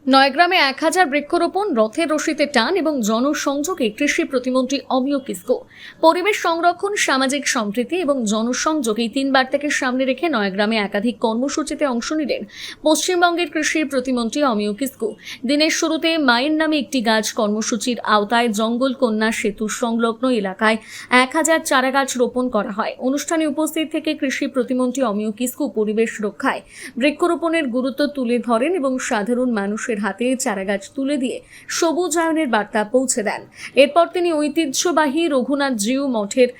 নয়গ্রামে 1000 বৃক্ষরোপণ, রথের রশিতে টান এবং জনসংযোগে কৃষি প্রতিমন্ত্রী অমিয় কিসকো। পরিবেশ সংরক্ষণ, সামাজিক সম্প্রীতি এবং জনসংযোগ এই 3 বার্তাকে সামনে রেখে নয়গ্রামে একাধিক কর্মসূচিতে অংশ নিলেন পশ্চিমবঙ্গের কৃষি প্রতিমন্ত্রী অমিয় কিসকো। দিনের শুরুতে মায়ের নামে একটি গাছ কর্মসূচির আওতায় জঙ্গল কন্যা সেতু সংলগ্ন এলাকায় 1000 চারা গাছ রোপণ করা হয়। অনুষ্ঠানে উপস্থিত থেকে কৃষি প্রতিমন্ত্রী অমিয় কিসকো পরিবেশ রক্ষায় বৃক্ষরোপণের গুরুত্ব তুলে ধরেন এবং সাধারণ মানুষের হাতে চারাগাছ তুলে দিয়ে সবুজায়নের বার্তা পৌঁছে দেন। এরপর তিনি ঐতিহ্যবাহী রঘুনাথজিউ মঠের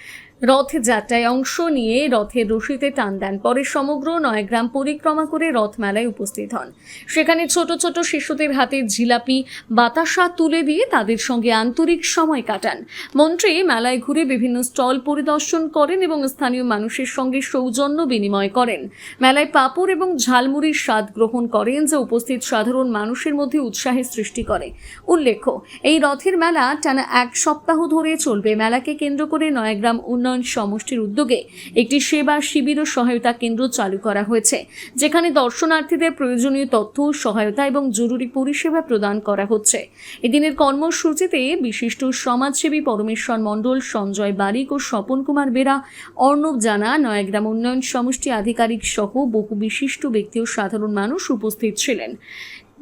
রথযাত্রায় অংশ নিয়ে রথের রশিতে টান দেন। পরে সমগ্র নয়গ্রাম পরিক্রমা করে রথ মেলায় উপস্থিত হন। সেখানে ছোট ছোট শিশুদের হাতে জিলাপি, বাতাসা তুলে দিয়ে তাদের সঙ্গে আন্তরিক সময় কাটান। মন্ত্রী মেলায় ঘুরে বিভিন্ন স্টল পরিদর্শন করেন এবং স্থানীয় মানুষের সঙ্গে সৌজন্য বিনিময় করেন। মেলায় পাঁপড় এবং ঝালমুড়ির স্বাদ গ্রহণ করেন, যা উপস্থিত সাধারণ মানুষের মধ্যে উৎসাহের সৃষ্টি করে। উল্লেখ্য, এই রথের মেলা টানা 1 সপ্তাহ ধরে চলবে। মেলাকে কেন্দ্র করে নয়গ্রাম উন্নয়ন সমষ্টির উদ্যোগে একটি সেবা শিবির ও সহায়তা কেন্দ্র চালু করা হয়েছে, যেখানে দর্শনার্থীদের প্রয়োজনীয় তথ্য, সহায়তা এবং জরুরি পরিষেবা প্রদান করা হচ্ছে। এদিনের কর্মসূচিতে বিশিষ্ট সমাজসেবী পরমেশ্বর মণ্ডল, সঞ্জয় বারিক ও স্বপন কুমার বেরা, অর্ণব জানা, নয়গ্রাম উন্নয়ন সমষ্টি আধিকারিক সহ বহু বিশিষ্ট ব্যক্তি ও সাধারণ মানুষ উপস্থিত ছিলেন।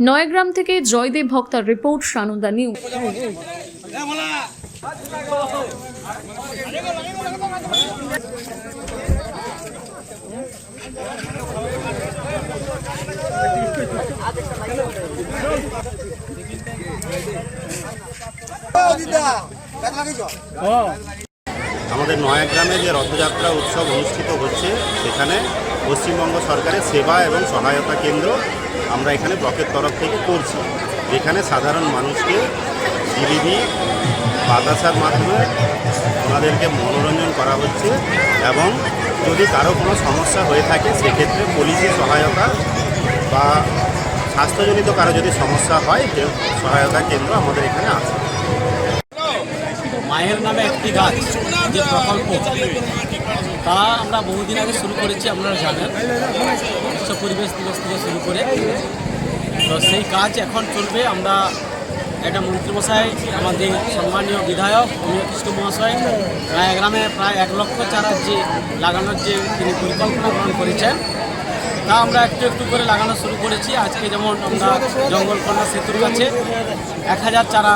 নয়গ্রাম থেকে জয়দেব ভক্তার রিপোর্ট, সানন্দা নিউজ। আমাদের নয়াগ্রামে যে রথযাত্রা উৎসব অনুষ্ঠিত হচ্ছে, সেখানে পশ্চিমবঙ্গ সরকারের সেবা এবং সহায়তা কেন্দ্র আমরা এখানে ব্লকের তরফ থেকে করছি, যেখানে সাধারণ মানুষকে জিলিপি, বাতাসার মাধ্যমে ওনাদেরকে মনোরঞ্জন করা হচ্ছে এবং যদি কারো কোনো সমস্যা হয়ে থাকে সেক্ষেত্রে পুলিশের সহায়তা বা স্বাস্থ্যজনিত কারো যদি সমস্যা হয়, যে সহায়তা কেন্দ্র আমাদের এখানে আছে। মায়ের নামে একটি গাছ যে প্রকল্প, তা আমরা বহুদিন আগে শুরু করেছি, আপনারা জানেন, বিশ্ব পরিবেশ দিবস থেকে শুরু করে। তো সেই কাজ এখন চলবে। আমরা একটা মন্ত্রীমশাই, আমাদের সম্মানীয় বিধায়ক অমিয় কিসকো মহাশয় নয়াগ্রামে প্রায় 1 লক্ষ চারা যে লাগানোর যে তিনি পরিকল্পনা গ্রহণ করেছেন, তা আমরা একটু একটু করে লাগানো শুরু করেছি। আজকে যেমন আমরা জঙ্গলকন্যা সেতুর কাছে 1000 চারা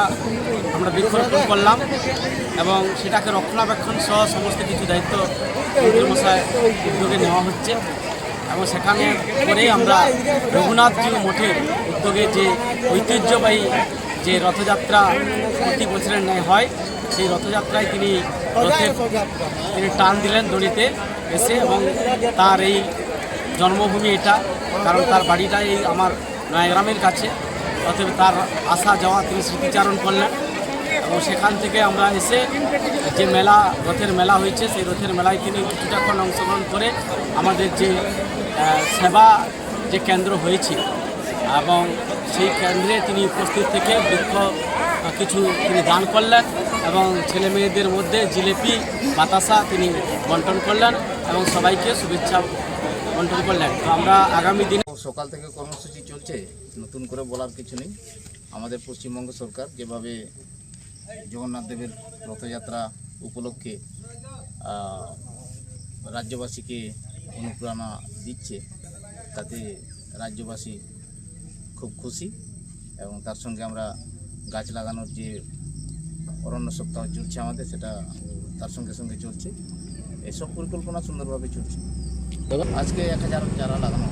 আমরা বৃক্ষরোপণ করলাম এবং সেটাকে রক্ষণাবেক্ষণ সহ সমস্ত কিছু দায়িত্ব মন্ত্রীমশাই উদ্যোগে নেওয়া হচ্ছে। এবং সেখানে পরেই আমরা রঘুনাথজিউ মঠের উদ্যোগে যে ঐতিহ্যবাহী যে রথযাত্রা প্রতি বছরের ন্যায় হয়, সেই রথযাত্রায় তিনি টান দিলেন দড়িতে এসে, এবং তার এই জন্মভূমি এটা, কারণ তার বাড়িটা এই আমার নয়াগ্রামের কাছে, অতএব তার আসা যাওয়া তিনি স্মৃতিচারণ করলেন। এবং সেখান থেকে আমরা এসে যে মেলা, রথের মেলা হয়েছে, সেই রথের মেলায় তিনি কিছুটাক্ষণ অংশগ্রহণ করে আমাদের যে সেবা যে কেন্দ্র হয়েছে, এবং সেই কেন্দ্রে তিনি উপস্থিত থেকে বৃক্ষ কিছু তিনি দান করলেন এবং ছেলে মেয়েদের মধ্যে জিলিপি, বাতাসা তিনি বন্টন করলেন এবং সবাইকে শুভেচ্ছা বন্টন করলেন। তো আমরা আগামী দিনে সকাল থেকে কর্মসূচি চলছে, নতুন করে বলার কিছু নেই। আমাদের পশ্চিমবঙ্গ সরকার যেভাবে জগন্নাথ দেবের রথযাত্রা উপলক্ষে রাজ্যবাসীকে অনুপ্রেরণা দিচ্ছে, তাতে রাজ্যবাসী খুব খুশি। এবং তার সঙ্গে আমরা গাছ লাগানোর যে অরণ্য সপ্তাহ চলছে আমাদের, সেটা তার সঙ্গে সঙ্গে চলছে। এসব পরিকল্পনা সুন্দরভাবে চলছে। আজকে 1000 চারা লাগানো